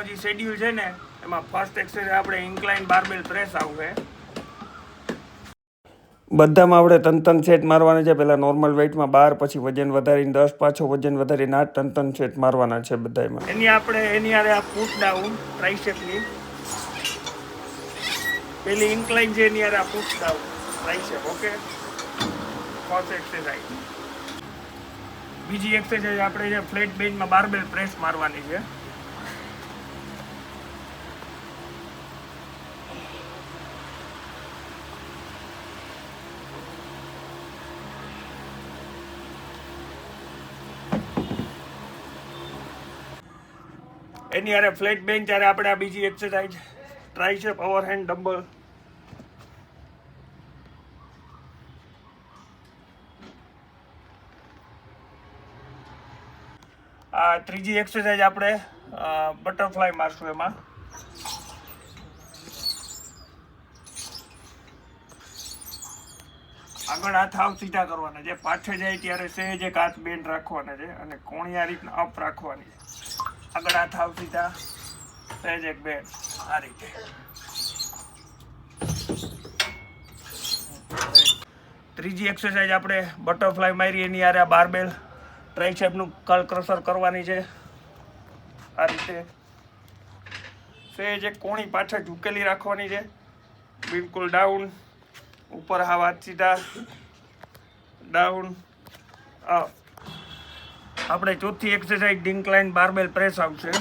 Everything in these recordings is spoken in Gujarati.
જે શેડ્યુલ છે ને એમાં ફર્સ્ટ એક્સરસાઇઝ આપણે ઇન્ક્લાઇન બારબેલ પ્રેસ આવશે. બધામાં આપણે ત્રણ સેટ મારવાના છે. પહેલાં નોર્મલ વેઇટમાં 12, પછી વજન વધારીને 10, પાછો વજન વધારીને 8, ત્રણ સેટ મારવાના છે બધામાં. એની આરે આ પુશ ડાઉન ટ્રાઇસેપની પેલી ઇન્ક્લાઇન છે, એની આરે આ push down tricep. Okay, first exercise. બીજી એક્સરસાઇઝ આપણે જે ફ્લેટ બેન્ચમાં બારબેલ પ્રેસ મારવાની છે. એની આરે ફ્લેટ બેન્ચ ત્યારે આપણે આ બીજી એક્સરસાઇઝ ટ્રાઇસેપ ઓવરહેન્ડ ડમ્બલ. આ ત્રીજી એક્સરસાઇઝ આપણે બટરફ્લાય મારશું. એમાં આગળ હાથ હાવ સીધા કરવાના છે. પાછળ જાય ત્યારે સહેજ એક હાથ બેન્ડ રાખવાના છે અને કોણી આ રીતના અપ રાખવાની છે. આગળ હાથ હાવ સીધા, સહેજ એક બેન્ડ આ રીતે. ત્રીજી એક્સરસાઇઝ આપણે બટરફ્લાય મારી, એની આરે આ બારબેલ ટ્રાઇસેપનું કલ ક્રશર કરવાની છે આ રીતે. સહેજ એક કોણી પાછળ ઝૂકેલી રાખવાની છે, બિલકુલ ડાઉન. ઉપર હાવ હાથ સીધા, ડાઉન, અપ. આપણે ચોથી એક્સરસાઇઝ ઇન્ક્લાઇન બારબેલ પ્રેસ આવશે.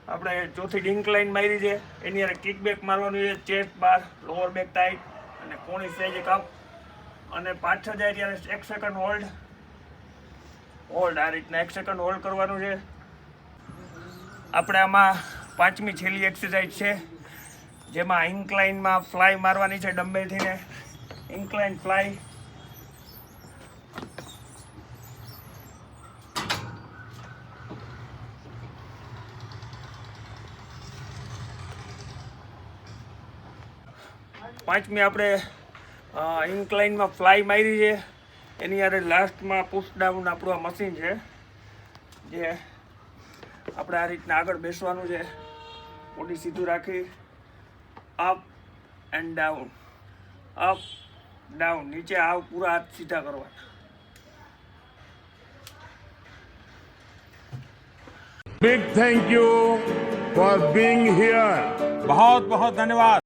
આપણે ચોથી ઇન્ક્લાઇન મારી છે, એની અંદર કિક બેક મારવાનું છે. ચેસ્ટ બાર, લોઅર બેક ટાઈટ અને કોણી સહેજ એક અપ. અને પાછળ જાય ત્યારે 1 સેકન્ડ હોલ્ડ. આ રીતના 1 સેકન્ડ હોલ્ડ કરવાનું છે. આપણે આમાં પાંચમી છેલ્લી એક્સરસાઇઝ છે, જેમાં ઇન્ક્લાઇનમાં ફ્લાય મારવાની છે ડમ્બેલથી ને. Incline fly. પાંચમી આપણે ઇન્ક્લાઇનમાં ફ્લાય મારી છે, એની યારે લાસ્ટમાં પુશ ડાઉન આપણું આ મશીન છે, જે આપણે આ રીતના આગળ બેસવાનું છે. બોડી સીધું રાખી up and down, up down. નીચે આવ પૂરા હાથ સીધા કરવાના. Big thank you for being here. बहुत बहुत धन्यवाद.